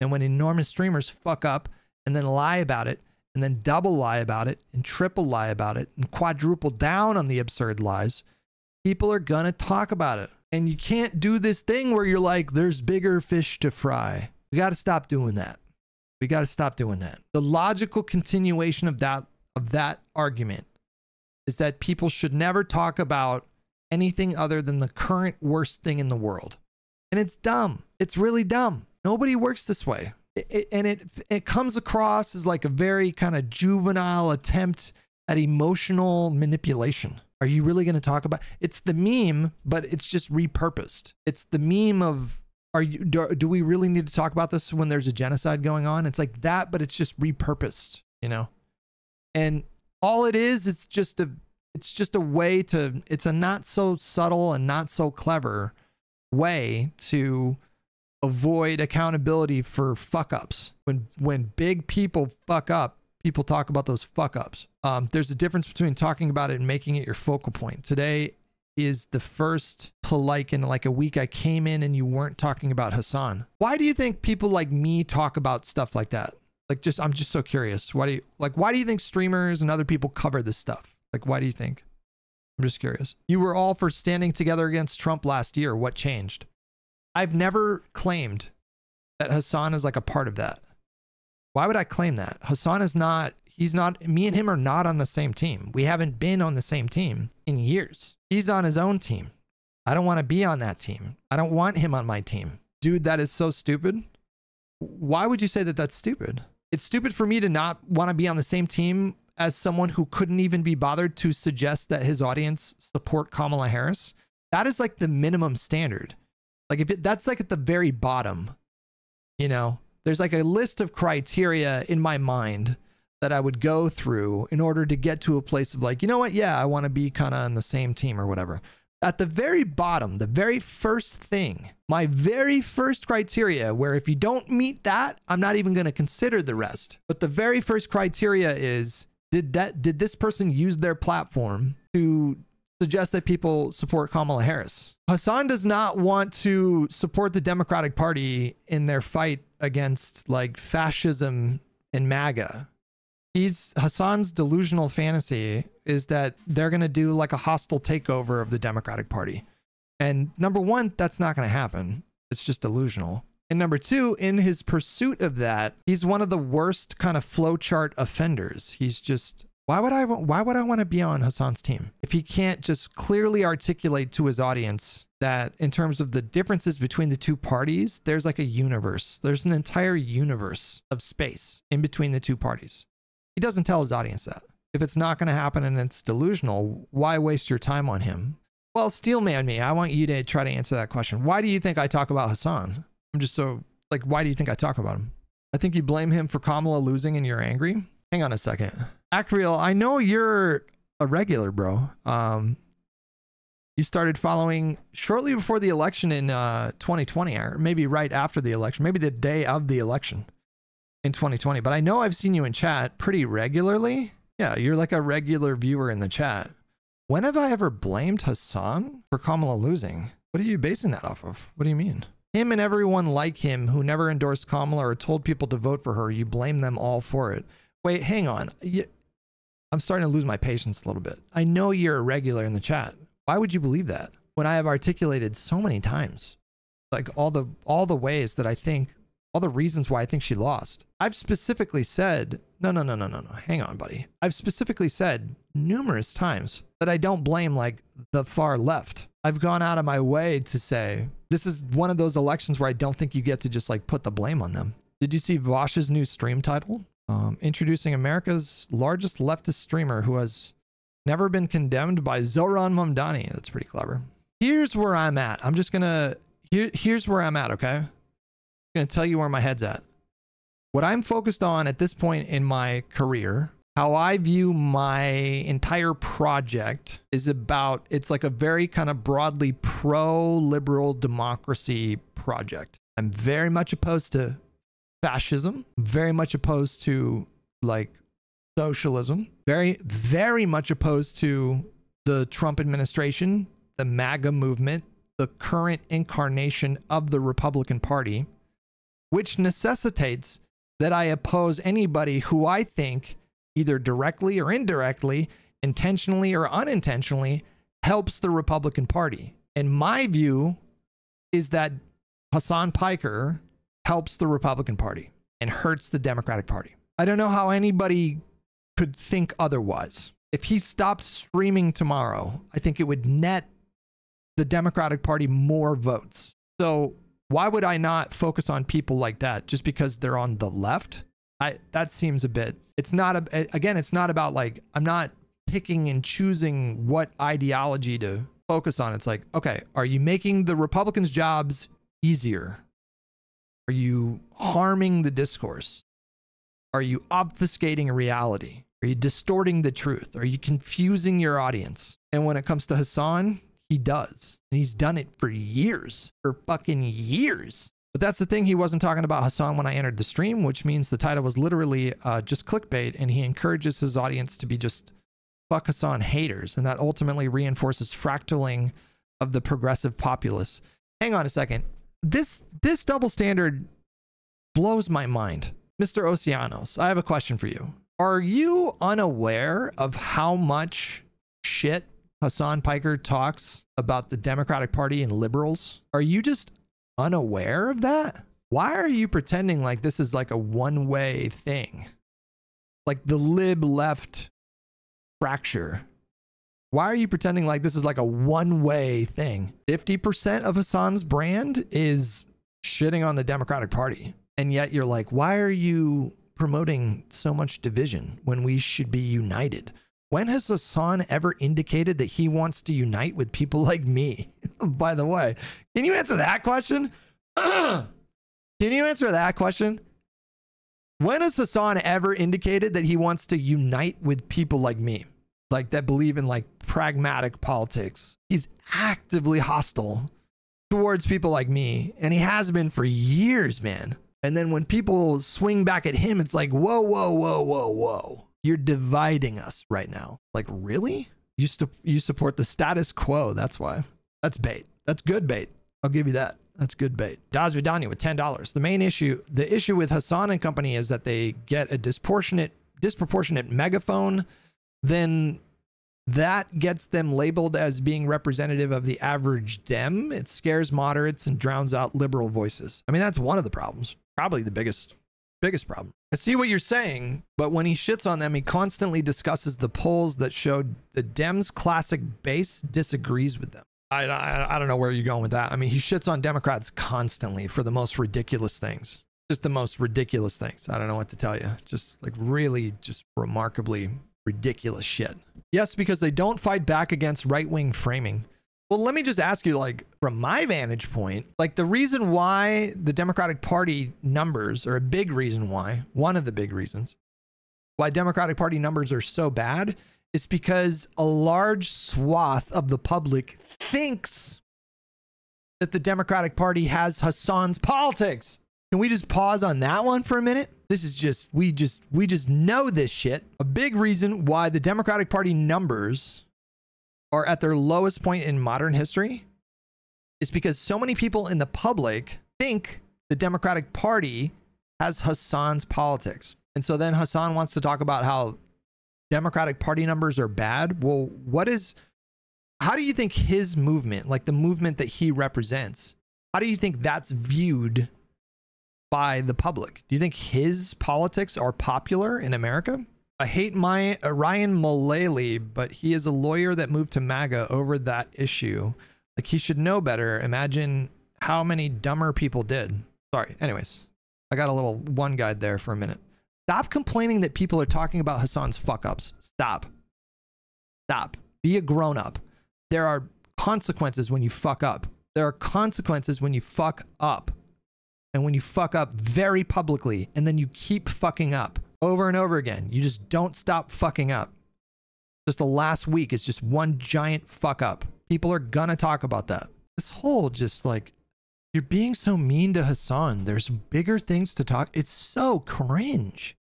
Speaker 3: And when enormous streamers fuck up and then lie about it and then double lie about it and triple lie about it and quadruple down on the absurd lies, people are going to talk about it. And you can't do this thing where you're like, there's bigger fish to fry. We got to stop doing that. We got to stop doing that. The logical continuation of that argument is that people should never talk about anything other than the current worst thing in the world. And it's dumb. It's really dumb. Nobody works this way. It comes across as like a very kind of juvenile attempt at emotional manipulation. Are you really going to talk about it's the meme, but it's just repurposed. It's the meme of, do we really need to talk about this when there's a genocide going on? It's like that, but it's just repurposed, you know? And all it is, it's just a way to, it's a not so subtle and not so clever way to avoid accountability for fuck ups. When big people fuck up, people talk about those fuck ups. There's a difference between talking about it and making it your focal point. Today is the first in like a week I came in and you weren't talking about Hasan. Why do you think people like me talk about stuff like that? Like, I'm just so curious. Why do you think streamers and other people cover this stuff? Like, why do you think? I'm just curious. You were all for standing together against Trump last year. What changed? I've never claimed that Hasan is like a part of that. Why would I claim that? Hasan is not, me and him are not on the same team. We haven't been on the same team in years. He's on his own team. I don't want to be on that team. I don't want him on my team. Dude, that is so stupid. Why would you say that that's stupid? It's stupid for me to not want to be on the same team as someone who couldn't even be bothered to suggest that his audience support Kamala Harris. That is like the minimum standard. Like that's like at the very bottom, you know, there's like a list of criteria in my mind that I would go through in order to get to a place of like, you know what? Yeah, I want to be kind of on the same team or whatever. At the very bottom, the very first thing, my very first criteria, where if you don't meet that, I'm not even going to consider the rest. But the very first criteria is, did this person use their platform to suggest that people support Kamala Harris? Hasan does not want to support the Democratic Party in their fight against like fascism and MAGA. Hasan's delusional fantasy is that they're going to do like a hostile takeover of the Democratic Party. And number one, that's not going to happen. It's just delusional. And number two, in his pursuit of that, he's one of the worst kind of flowchart offenders. He's just, why would I want to be on Hasan's team if he can't just clearly articulate to his audience that in terms of the differences between the two parties, there's like a universe. There's an entire universe of space in between the two parties. He doesn't tell his audience that. If it's not going to happen and it's delusional, why waste your time on him? Well, Steelman me, I want you to try to answer that question. Why do you think I talk about Hasan? I'm just so, like, why do you think I talk about him? I think you blame him for Kamala losing and you're angry? Hang on a second. Akriel, I know you're a regular, bro. You started following shortly before the election in 2020, or maybe right after the election, maybe the day of the election in 2020. But I know I've seen you in chat pretty regularly. Yeah, you're like a regular viewer in the chat. When have I ever blamed Hasan for Kamala losing? What are you basing that off of? What do you mean? Him and everyone like him who never endorsed Kamala or told people to vote for her, you blame them all for it. Wait, hang on. I'm starting to lose my patience a little bit. I know you're a regular in the chat. Why would you believe that when I have articulated so many times, like all the ways that I think, all the reasons why I think she lost? I've specifically said, no, hang on, buddy. I've specifically said numerous times that I don't blame like the far left. I've gone out of my way to say, this is one of those elections where I don't think you get to just like put the blame on them. Did you see Vosh's new stream title? Introducing America's largest leftist streamer who has never been condemned by Zohran Mamdani. That's pretty clever. Here's where I'm at. I'm just gonna, here's where I'm at, okay? I'm gonna tell you where my head's at. What I'm focused on at this point in my career, how I view my entire project is about, it's like a very kind of broadly pro-liberal democracy project. I'm very much opposed to fascism, very much opposed to like socialism, very much opposed to the Trump administration, the MAGA movement, the current incarnation of the Republican Party, which necessitates that I oppose anybody who I think either directly or indirectly, intentionally or unintentionally, helps the Republican Party. And my view is that Hasan Piker helps the Republican Party and hurts the Democratic Party. I don't know how anybody could think otherwise. If he stopped streaming tomorrow, I think it would net the Democratic Party more votes. So why would I not focus on people like that just because they're on the left? That seems a bit, it's not, again, it's not about like, I'm not picking and choosing what ideology to focus on. It's like, okay, are you making the Republicans' jobs easier? Are you harming the discourse? Are you obfuscating reality? Are you distorting the truth? Are you confusing your audience? And when it comes to Hasan, he does. And he's done it for years, for fucking years. But that's the thing. He wasn't talking about Hasan when I entered the stream, which means the title was literally just clickbait. And he encourages his audience to be just fuck Hasan haters. And that ultimately reinforces fractaling of the progressive populace. Hang on a second. This double standard blows my mind. Mr. Oceanos, I have a question for you. Are you unaware of how much shit Hasan Piker talks about the Democratic Party and liberals? Are you just unaware of that? Why are you pretending like this is like a one-way thing? Like the lib left fracture. Why are you pretending like this is like a one-way thing? 50% of Hasan's brand is shitting on the Democratic Party. And yet you're like, why are you promoting so much division when we should be united? When has Hasan ever indicated that he wants to unite with people like me? By the way, can you answer that question? Can you answer that question? When has Hasan ever indicated that he wants to unite with people like me? Like that believe in like pragmatic politics. He's actively hostile towards people like me. And he has been for years, man. And then when people swing back at him, it's like, whoa, whoa, whoa, whoa, whoa. You're dividing us right now. Like, really? You support the status quo. That's why. That's bait. That's good bait. I'll give you that. That's good bait. Daz Vidani with $10. The issue with Hasan and company is that they get a disproportionate megaphone. Then that gets them labeled as being representative of the average Dem. It scares moderates and drowns out liberal voices. I mean, that's one of the problems. Probably the biggest problem. I see what you're saying, but when he shits on them, he constantly discusses the polls that showed the Dems' classic base disagrees with them. I don't know where you're going with that. I mean, he shits on Democrats constantly for the most ridiculous things. Just the most ridiculous things. I don't know what to tell you. Just like really just remarkably ridiculous shit. Yes, because they don't fight back against right-wing framing. Well, let me just ask you, like, from my vantage point, like the reason why the Democratic Party numbers are a big reason why, one of the big reasons why Democratic Party numbers are so bad is because a large swath of the public thinks that the Democratic Party has Hasan's politics. Can we just pause on that one for a minute? This is just, we just know this shit. A big reason why the Democratic Party numbers are at their lowest point in modern history is because so many people in the public think the Democratic Party has Hasan's politics. And so then Hasan wants to talk about how Democratic Party numbers are bad. Well, how do you think his movement, like the movement that he represents, how do you think that's viewed by the public? Do you think his politics are popular in America? I hate Ryan Mullally, but he is a lawyer that moved to MAGA over that issue. Like, he should know better. Imagine how many dumber people did. Sorry. Anyways, I got a little one guide there for a minute. Stop complaining that people are talking about Hasan's fuck-ups. Stop. Stop. Be a grown-up. There are consequences when you fuck up. There are consequences when you fuck up. And when you fuck up very publicly, and then you keep fucking up over and over again. You just don't stop fucking up. Just the last week is just one giant fuck up. People are gonna talk about that. This whole just like, you're being so mean to Hasan. There's bigger things to talk. It's so cringe.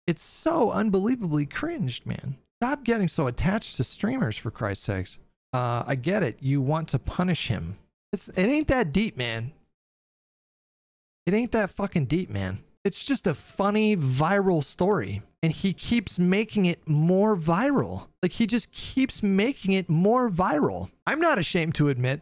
Speaker 3: It's so unbelievably cringed, man. Stop getting so attached to streamers, for Christ's sakes. I get it. You want to punish him. It ain't that deep, man. It ain't that fucking deep, man. It's just a funny viral story, and he keeps making it more viral. Like, he just keeps making it more viral. I'm not ashamed to admit,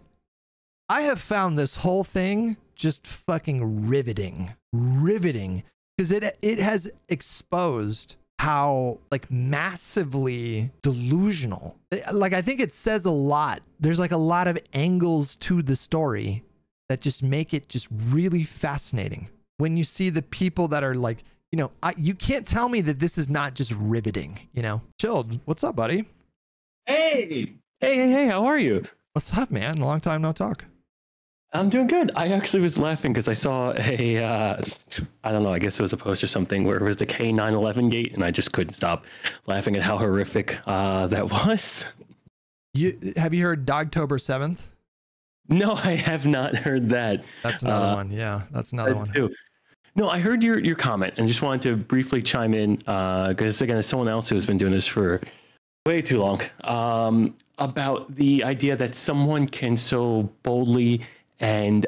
Speaker 3: I have found this whole thing just fucking riveting, because it has exposed how like massively delusional. Like, I think it says a lot. There's like a lot of angles to the story that just make it just really fascinating. When you see the people that are like, you know, you can't tell me that this is not just riveting, you know? Chilled, what's up, buddy?
Speaker 17: Hey, how are you?
Speaker 3: What's up, man? Long time no talk.
Speaker 17: I'm doing good. I actually was laughing because I saw a, I don't know, I guess it was a post or something where it was the K9/11 gate, and I just couldn't stop laughing at how horrific that was.
Speaker 3: Have you heard Dogtober 7th?
Speaker 17: No, I have not heard that.
Speaker 3: That's another one. Yeah, that's another one
Speaker 17: too. No, I heard your comment and just wanted to briefly chime in because again, as someone else who's been doing this for way too long, about the idea that someone can so boldly and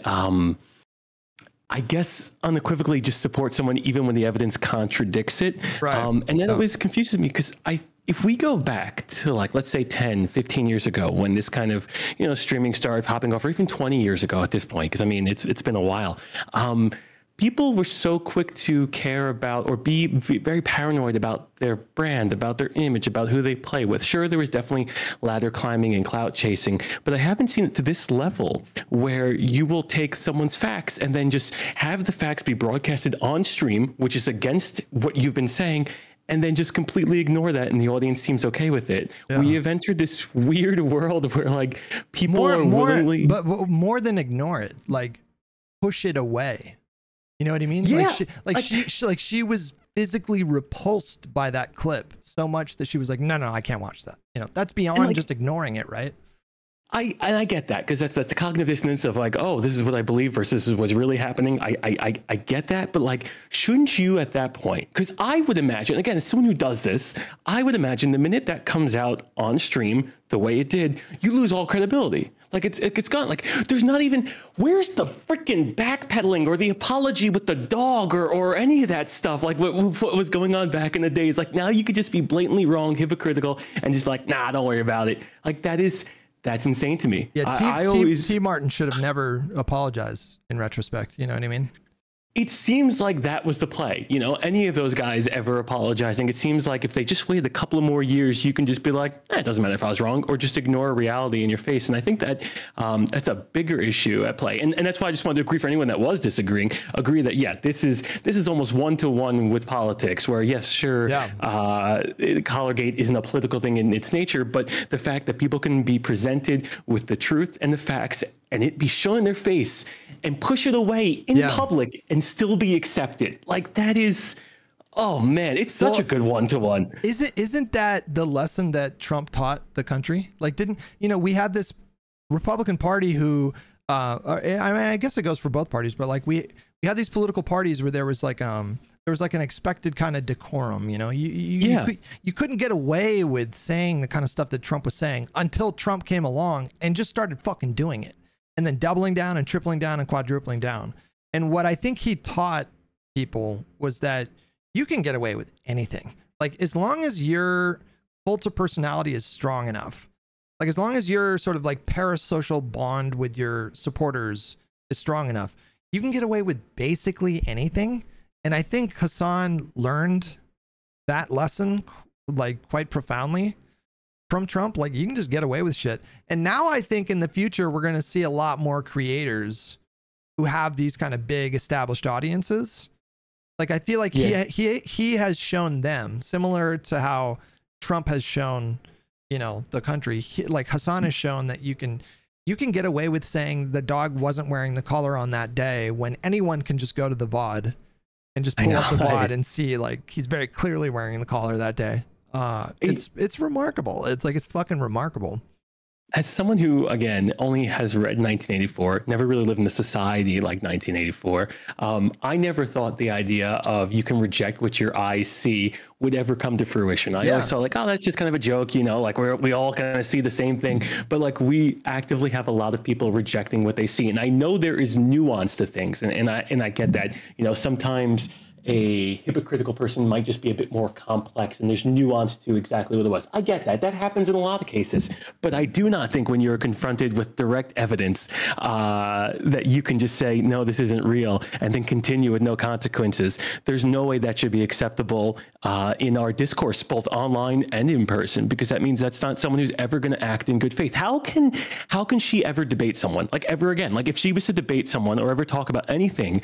Speaker 17: I guess unequivocally just support someone even when the evidence contradicts it.
Speaker 3: Right.
Speaker 17: And that always confuses me because if we go back to like, let's say 10, 15 years ago when this kind of, streaming started popping off, or even 20 years ago at this point, because I mean, it's been a while. People were so quick to care about or be very paranoid about their brand, about their image, about who they play with. Sure, there was definitely ladder climbing and clout chasing, but I haven't seen it to this level where you will take someone's facts and then just have the facts be broadcasted on stream, which is against what you've been saying, and then just completely ignore that and the audience seems okay with it. Yeah. We have entered this weird world where like people are willingly...
Speaker 3: But more than ignore it, like push it away. You know what I mean?
Speaker 17: Yeah.
Speaker 3: She was physically repulsed by that clip so much that she was like, no, I can't watch that. That's beyond just ignoring it, right?
Speaker 17: I get that because that's a cognitive dissonance of like, oh, this is what I believe versus this is what's really happening. I get that, but like, shouldn't you at that point? Because I would imagine, again, as someone who does this, I would imagine the minute that comes out on stream the way it did, you lose all credibility. Like it's gone. Like there's not even, where's the freaking backpedaling or the apology with the dog or any of that stuff? Like what was going on back in the days? Like now you could just be blatantly wrong, hypocritical, and just like, nah, don't worry about it. Like that's insane to me.
Speaker 3: Yeah, T. Martin should have never apologized in retrospect. You know what I mean?
Speaker 17: It seems like that was the play. Any of those guys ever apologizing, it seems like if they just waited a couple of more years, you can just be like, it doesn't matter if I was wrong, or just ignore reality in your face. And I think that that's a bigger issue at play. And that's why I just wanted to agree for anyone that was disagreeing, agree that, yeah, this is almost one-to-one with politics where, yes, sure, CollarGate isn't a political thing in its nature, but the fact that people can be presented with the truth and the facts and it be shown in their face and push it away in public and still be accepted. Like that is, oh man, it's such a good one-to-one.
Speaker 3: Isn't that the lesson that Trump taught the country? Like we had this Republican Party who, I guess it goes for both parties, but like we had these political parties where there was like an expected kind of decorum, you couldn't get away with saying the kind of stuff that Trump was saying until Trump came along and just started fucking doing it. And then doubling down and tripling down and quadrupling down. And what I think he taught people was that you can get away with anything. Like as long as your cult of personality is strong enough, like as long as your sort of like parasocial bond with your supporters is strong enough, you can get away with basically anything. And I think Hasan learned that lesson like quite profoundly from Trump. Like you can just get away with shit. And now I think in the future we're going to see a lot more creators who have these kind of big established audiences. Like I feel like he has shown them, similar to how Trump has shown the country. Like Hasan has shown that you can get away with saying the dog wasn't wearing the collar on that day when anyone can just go to the VOD and just pull up the VOD and see like he's very clearly wearing the collar that day. It's remarkable. It's fucking remarkable.
Speaker 17: As someone who, again, only has read 1984, never really lived in a society like 1984, I never thought the idea of you can reject what your eyes see would ever come to fruition. I always thought like, oh, that's just kind of a joke, like we all kind of see the same thing. But like we actively have a lot of people rejecting what they see. And I know there is nuance to things. And I get that, sometimes a hypocritical person might just be a bit more complex and there's nuance to exactly what it was. I get that. That happens in a lot of cases. But I do not think when you're confronted with direct evidence that you can just say, no, this isn't real, and then continue with no consequences. There's no way that should be acceptable in our discourse, both online and in person, because that means that's not someone who's ever going to act in good faith. How can she ever debate someone? Like ever again? Like if she was to debate someone or ever talk about anything,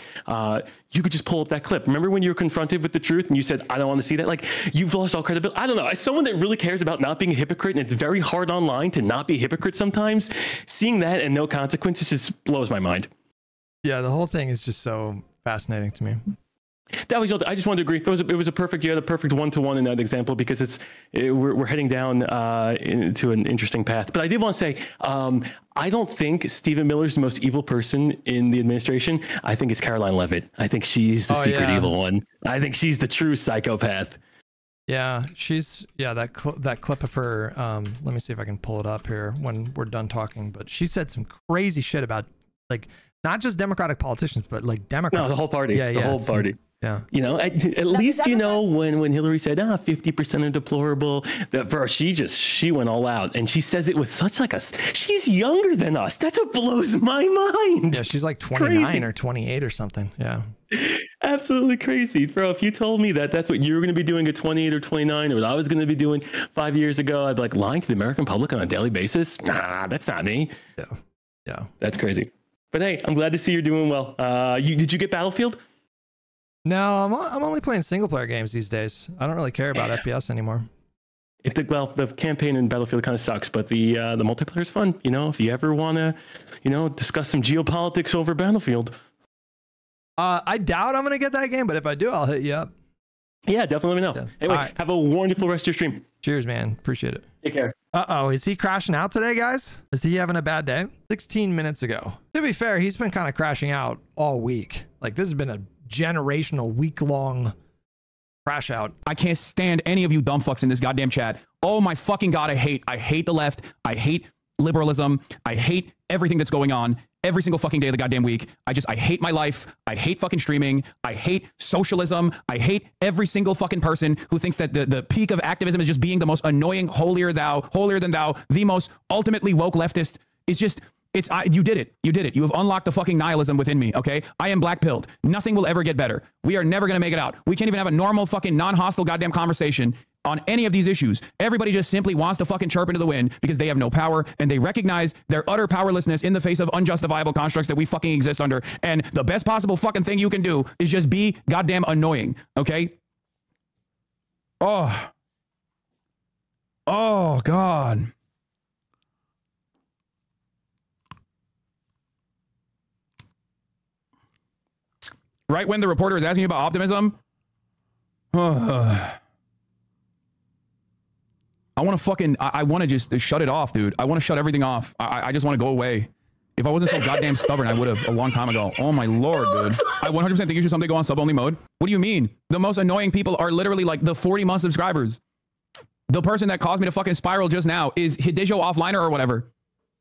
Speaker 17: you could just pull up that clip. Remember when you were confronted with the truth and you said, I don't want to see that? Like you've lost all credibility. I don't know. As someone that really cares about not being a hypocrite, and it's very hard online to not be a hypocrite sometimes, seeing that and no consequences just blows my mind.
Speaker 3: Yeah, the whole thing is just so fascinating to me.
Speaker 17: That was. I just wanted to agree. It was a perfect. You had a perfect one-to-one in that example because we're heading down into an interesting path. But I did want to say, I don't think Stephen Miller's the most evil person in the administration. I think it's Caroline Levitt. I think she's the secret evil one. I think she's the true psychopath.
Speaker 3: Yeah, that clip of her. Let me see if I can pull it up here when we're done talking. But she said some crazy shit about like not just Democratic politicians, but like Democrats.
Speaker 17: No, the whole party.
Speaker 3: Yeah,
Speaker 17: the whole party.
Speaker 3: Yeah.
Speaker 17: You know, at least, you know, when Hillary said, 50% are deplorable, that bro, she went all out, and she says it with such like she's younger than us. That's what blows my mind.
Speaker 3: Yeah, she's like 29 or 28 or something. Yeah.
Speaker 17: Absolutely crazy, bro. If you told me that that's what you were going to be doing at 28 or 29, or what I was going to be doing 5 years ago, I'd be like lying to the American public on a daily basis. Nah, that's not me.
Speaker 3: Yeah.
Speaker 17: That's crazy. But hey, I'm glad to see you're doing well. Did you get Battlefield?
Speaker 3: No, I'm only playing single player games these days. I don't really care about FPS anymore.
Speaker 17: The campaign in Battlefield kind of sucks, but the multiplayer is fun. You know, if you ever want to, discuss some geopolitics over Battlefield.
Speaker 3: I doubt I'm gonna get that game, but if I do, I'll hit you up.
Speaker 17: Yeah, definitely let me know. Anyway,
Speaker 3: right.
Speaker 17: Have a wonderful rest of your stream.
Speaker 3: Cheers, man. Appreciate it.
Speaker 17: Take care.
Speaker 3: Uh-oh, is he crashing out today, guys? Is he having a bad day? 16 minutes ago. To be fair, he's been kind of crashing out all week. Like, this has been a generational, week-long crash out.
Speaker 6: I can't stand any of you dumb fucks in this goddamn chat. Oh my fucking God, I hate the left. I hate liberalism. I hate everything that's going on every single fucking day of the goddamn week. I hate my life. I hate fucking streaming. I hate socialism. I hate every single fucking person who thinks that the peak of activism is just being the most annoying, holier than thou, the most ultimately woke leftist. You did it. You did it. You have unlocked the fucking nihilism within me, okay? I am black-pilled. Nothing will ever get better. We are never going to make it out. We can't even have a normal fucking non-hostile goddamn conversation on any of these issues. Everybody just simply wants to fucking chirp into the wind because they have no power and they recognize their utter powerlessness in the face of unjustifiable constructs that we fucking exist under. And the best possible fucking thing you can do is just be goddamn annoying, okay? Oh, God. Right when the reporter is asking you about optimism, I want to just shut it off, dude. I want to shut everything off. I just want to go away. If I wasn't so goddamn stubborn, I would have a long time ago. Oh my Lord, dude. I 100% think you should someday go on sub-only mode. What do you mean? The most annoying people are literally like the 40-month subscribers. The person that caused me to fucking spiral just now is Hidejo Offliner or whatever.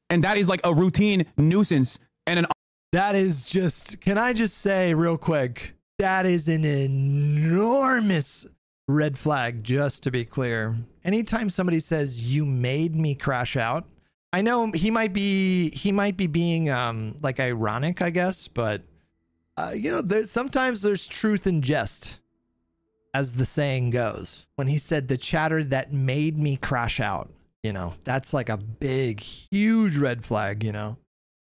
Speaker 6: And that is like a routine nuisance and an...
Speaker 3: That is just, can I just say real quick, that is an enormous red flag, just to be clear. Anytime somebody says, you made me crash out, I know he might be being like ironic, I guess, but sometimes there's truth in jest, as the saying goes. When he said the chatter that made me crash out, that's like a big, huge red flag,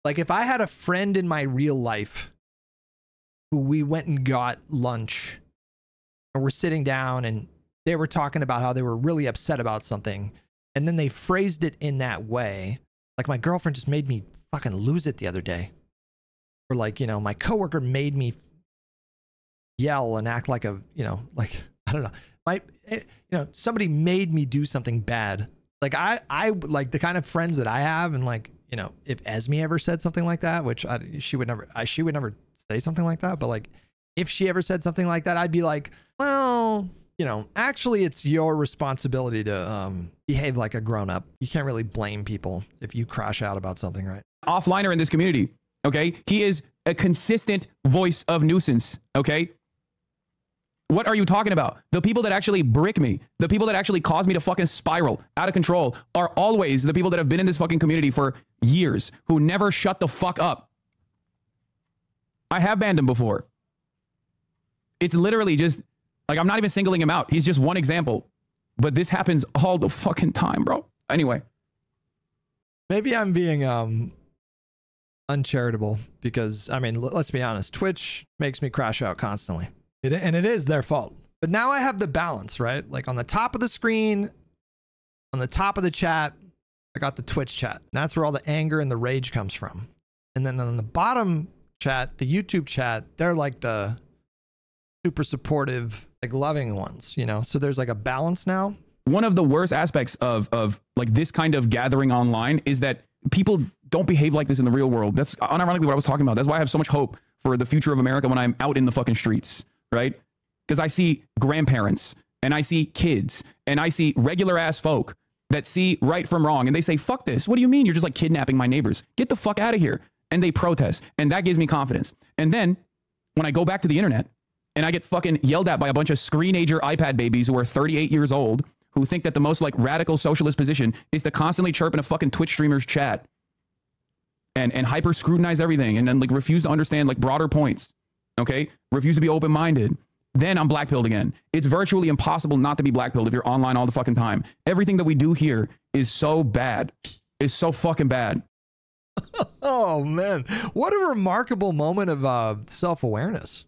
Speaker 3: Like if I had a friend in my real life who we went and got lunch and we're sitting down and they were talking about how they were really upset about something, and then they phrased it in that way. Like, my girlfriend just made me fucking lose it the other day. Or like, my coworker made me yell and act like a, like, I don't know. Somebody made me do something bad. Like I like the kind of friends that I have, and like, if Esme ever said something like that, which she would never say something like that, but like if she ever said something like that, I'd be like, well, actually it's your responsibility to behave like a grown-up. You can't really blame people if you crash out about something, right?
Speaker 6: Offliner in this community, okay? He is a consistent voice of nuisance, okay? What are you talking about? The people that actually brick me, the people that actually cause me to fucking spiral out of control are always the people that have been in this fucking community for years, who never shut the fuck up. I have banned him before. It's literally just, like, I'm not even singling him out. He's just one example. But this happens all the fucking time, bro. Anyway.
Speaker 3: Maybe I'm being uncharitable because, I mean, let's be honest. Twitch makes me crash out constantly. And it is their fault. But now I have the balance, right? Like on the top of the screen, on the top of the chat, I got the Twitch chat. And that's where all the anger and the rage comes from. And then on the bottom chat, the YouTube chat, they're like the super supportive, like loving ones, you know? So there's like a balance now.
Speaker 6: One of the worst aspects of like this kind of gathering online is that people don't behave like this in the real world. That's unironically what I was talking about. That's why I have so much hope for the future of America when I'm out in the fucking streets, right? Because I see grandparents and I see kids and I see regular ass folk that see right from wrong and they say, fuck this. What do you mean? You're just like kidnapping my neighbors. Get the fuck out of here. And they protest. And that gives me confidence. And then when I go back to the internet and I get fucking yelled at by a bunch of screenager iPad babies who are 38 years old, who think that the most like radical socialist position is to constantly chirp in a fucking Twitch streamer's chat and hyper scrutinize everything and then like refuse to understand like broader points. Okay. Refuse to be open-minded. Then I'm blackpilled again. It's virtually impossible not to be blackpilled if you're online all the fucking time. Everything that we do here is so bad. It's so fucking bad.
Speaker 3: Oh man. What a remarkable moment of self-awareness.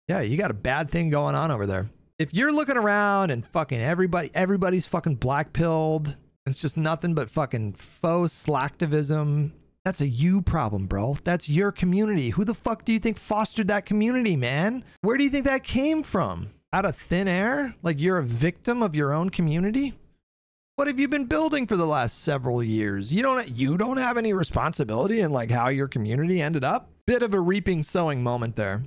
Speaker 3: Yeah, you got a bad thing going on over there. If you're looking around and fucking everybody's fucking black-pilled, it's just nothing but fucking faux slacktivism. That's a you problem, bro. That's your community. Who the fuck do you think fostered that community, man? Where do you think that came from? Out of thin air? Like you're a victim of your own community? What have you been building for the last several years? You don't have any responsibility in like how your community ended up? Bit of a reaping sowing moment there.